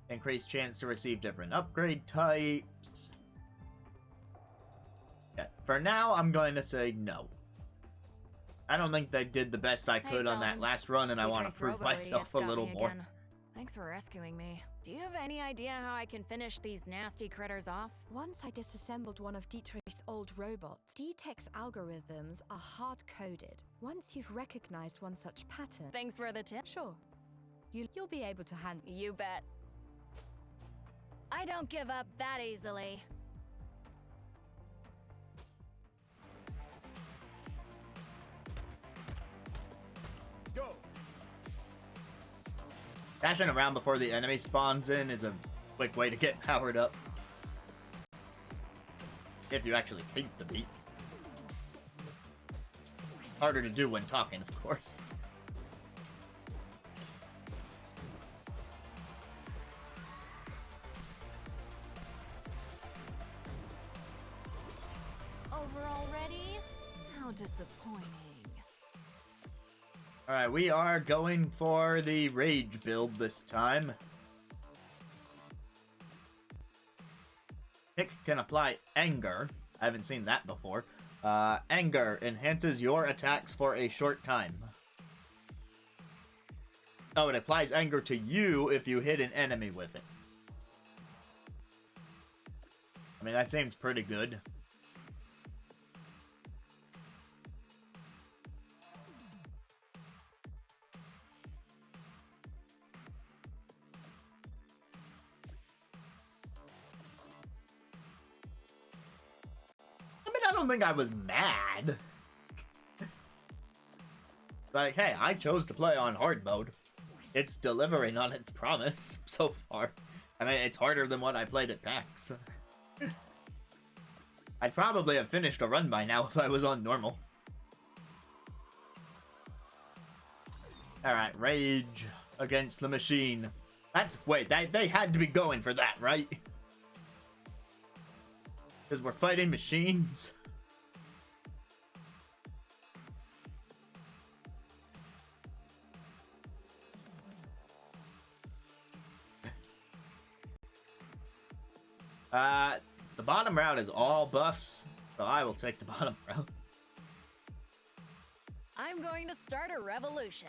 Increased chance to receive different upgrade types. Yeah, for now, I'm going to say no. I don't think they did the best I could on that last run, and I want to prove myself a little more. Thanks for rescuing me. Do you have any idea how I can finish these nasty critters off? Once I disassembled one of Dietrich's old robots. D-Tech's algorithms are hard-coded. Once you've recognized one such pattern... Thanks for the tip. Sure. You'll be able to handle... You bet. I don't give up that easily. Go! Dashing around before the enemy spawns in is a quick way to get powered up. If you actually hate the beat. Harder to do when talking, of course. Over already? How disappointing. Alright, we are going for the Rage build this time. Hicks can apply Anger. I haven't seen that before. Anger enhances your attacks for a short time. Oh, it applies Anger to you if you hit an enemy with it. I mean, that seems pretty good. I don't think I was mad. Like, hey, I chose to play on hard mode. It's delivering on its promise so far. I mean, it's harder than what I played at PAX. I'd probably have finished a run by now if I was on normal. Alright, Rage against the machine. Wait, they had to be going for that, right? Because we're fighting machines. The bottom route is all buffs, so I will take the bottom route. I'm going to start a revolution.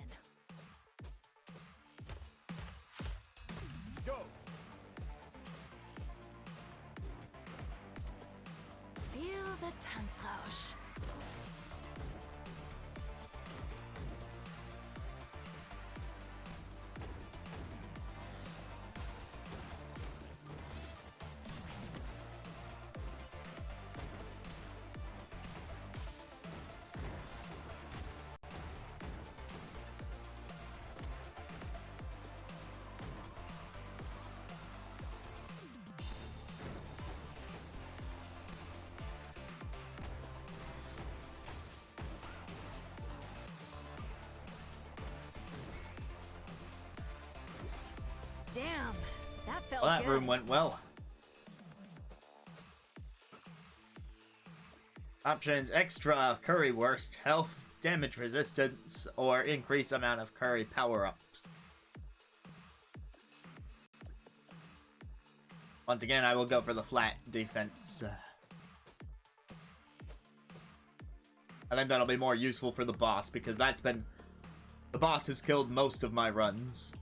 Go! Feel the Tanzrausch. Damn, that felt Well, that good. room went well. Options: extra currywurst, health, damage resistance, or increase amount of curry power-ups. Once again, I will go for the flat defense. I think that'll be more useful for the boss, because that's been... The boss has killed most of my runs.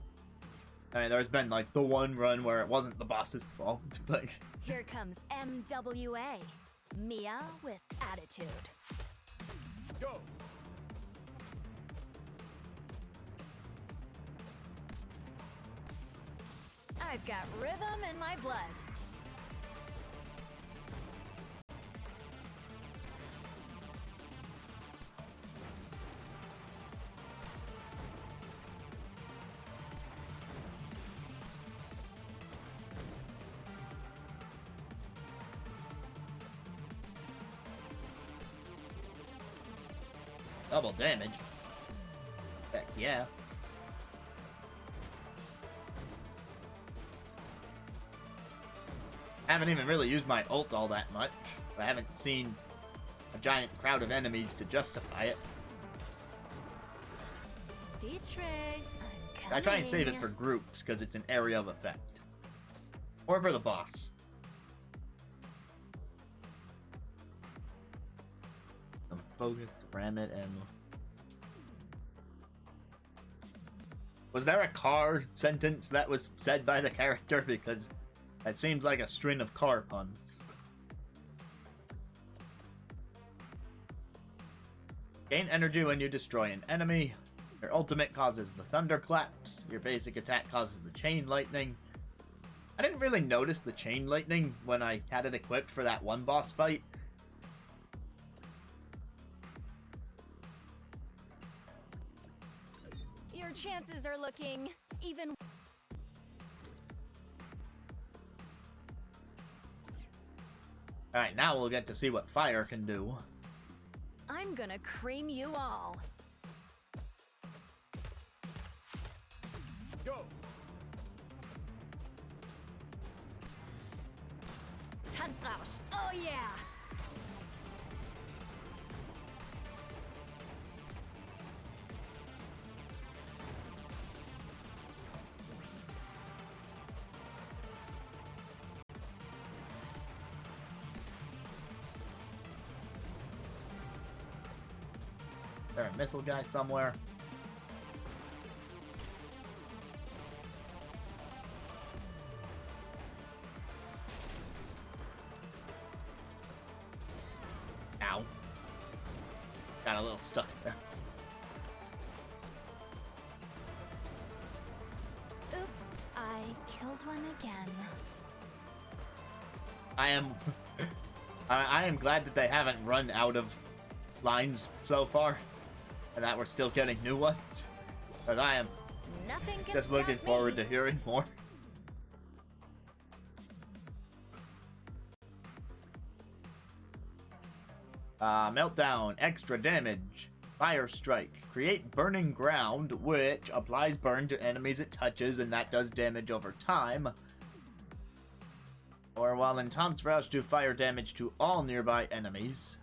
I mean, there's been, like, the one run where it wasn't the boss's fault, but... Here comes MWA. Mia with attitude. Go! I've got rhythm in my blood. Double damage? Heck yeah. I haven't even really used my ult all that much. I haven't seen a giant crowd of enemies to justify it. Dietrich, I'm I try and save it coming. for groups, because it's an area of effect. Or for the boss. Some focused Rammet ammo. Was there a car sentence that was said by the character? Because that seems like a string of car puns. Gain energy when you destroy an enemy. Your ultimate causes the thunderclaps. Your basic attack causes the chain lightning. I didn't really notice the chain lightning when I had it equipped for that one boss fight. Your chances are looking even. Alright, now we'll get to see what fire can do. I'm gonna cream you all. Go! Tanzrausch. Oh yeah. Is there a missile guy somewhere? Ow. Got a little stuck there. Oops, I killed one again. I am... I am glad that they haven't run out of lines so far. And that we're still getting new ones. Because I am Nothing can just stop looking me. forward to hearing more. Meltdown, extra damage. Fire Strike. Create burning ground, which applies burn to enemies it touches, and that does damage over time. Or while in Tanzrausch, do fire damage to all nearby enemies.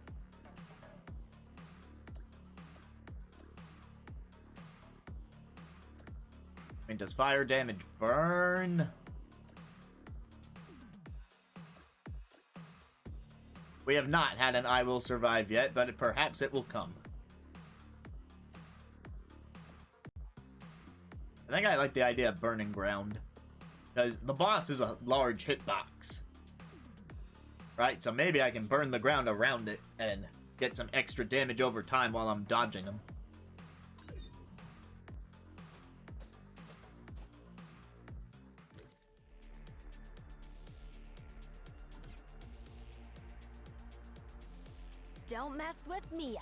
I mean, does fire damage burn? We have not had an I Will Survive yet, but perhaps it will come. I think I like the idea of burning ground. Because the boss is a large hitbox. Right? So maybe I can burn the ground around it and get some extra damage over time while I'm dodging them. Don't mess with Mia.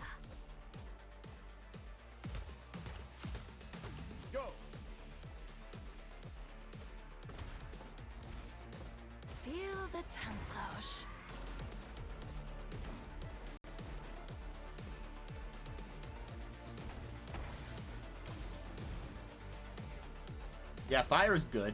Go! Feel the Tanzrausch. Yeah, fire is good.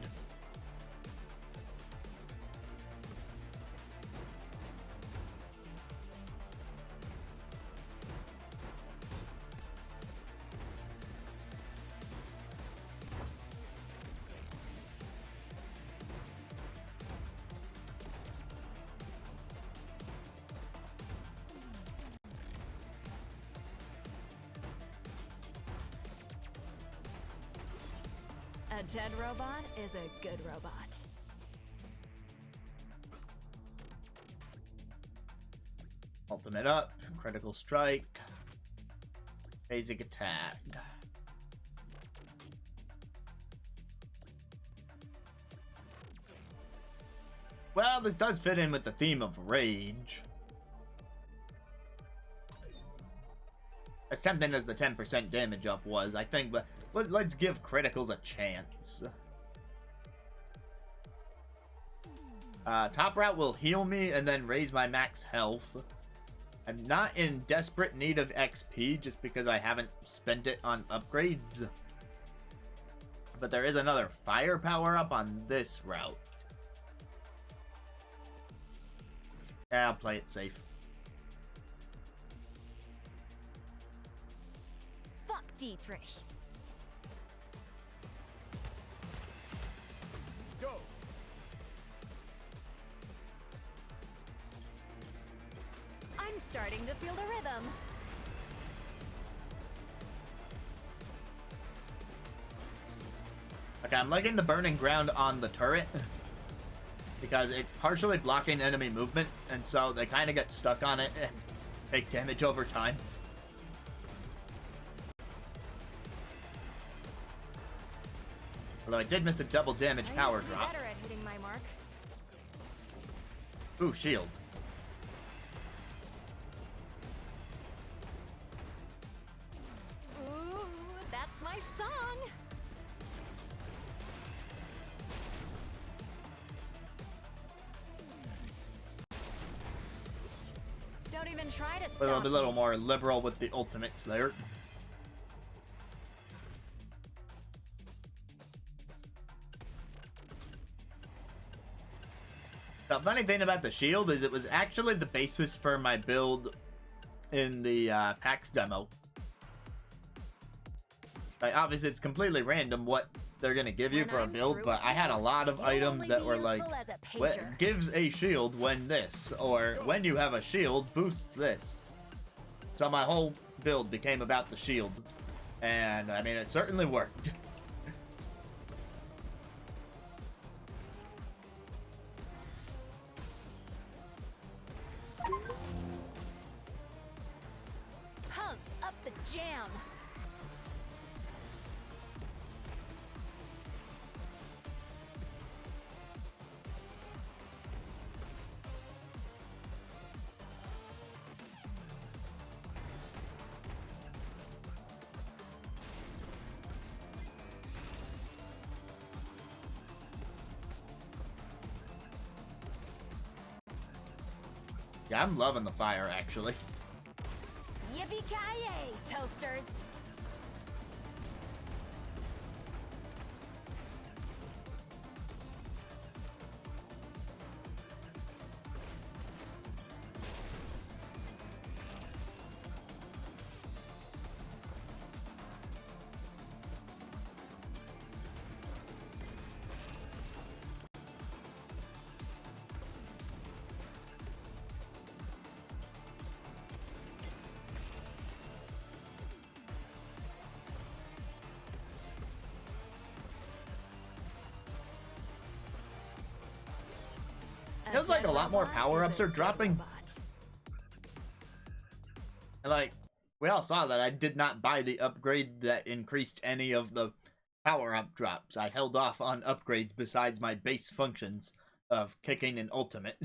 A dead robot is a good robot. Ultimate up, critical strike, basic attack. Well, this does fit in with the theme of rage. As tempting as the 10% damage up was, I think, but let's give criticals a chance. Top route will heal me and then raise my max health. I'm not in desperate need of XP just because I haven't spent it on upgrades. But there is another fire power up on this route. Yeah, I'll play it safe. Fuck Dietrich. Go. I'm starting to feel the rhythm. Okay, I'm liking the burning ground on the turret because it's partially blocking enemy movement, and so they kind of get stuck on it and take damage over time. Although I did miss a double damage power I used to be drop. better at hitting my mark. Ooh, shield. Ooh, that's my song. Don't even try to A stop little me. more liberal with the ultimates there. The funny thing about the shield is it was actually the basis for my build in the PAX demo. Like, obviously, it's completely random what they're going to give you When for a I'm build, through but I had a lot of you'll items only that be were like, useful as a what pager. gives a shield when this, or when you have a shield, boosts this. So my whole build became about the shield, and I mean, it certainly worked. Pump up the jam. Yeah, I'm loving the fire, actually. Yippee-ki-yay, toasters. Feels like a lot more Robot power-ups is a are good dropping. robot. And like, we all saw that I did not buy the upgrade that increased any of the power-up drops. I held off on upgrades besides my base functions of kicking and ultimate.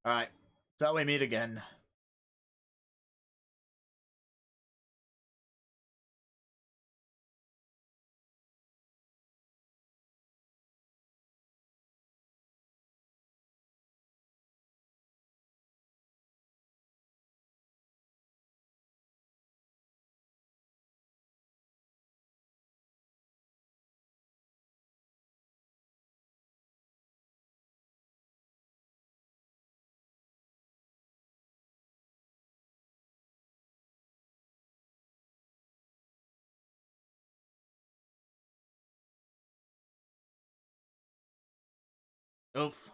Alright, so we meet again. Oof.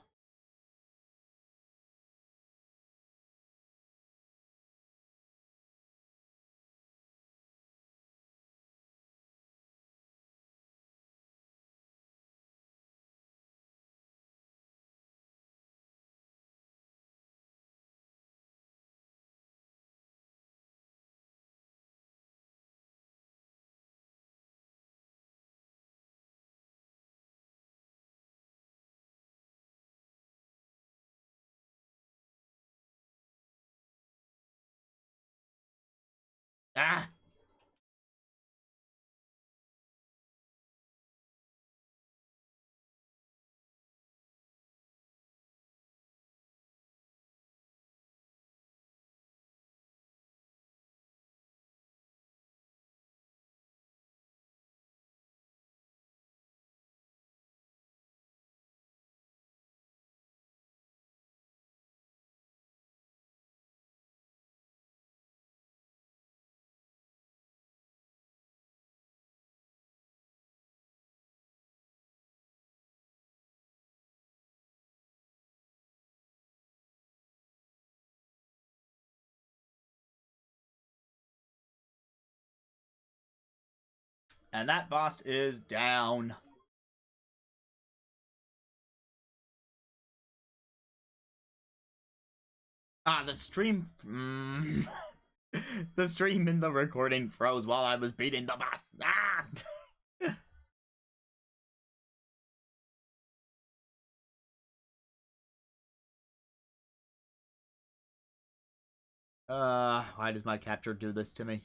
Ah! And that boss is down. Ah, the stream... the stream in the recording froze while I was beating the boss. Ah! Why does my capture do this to me?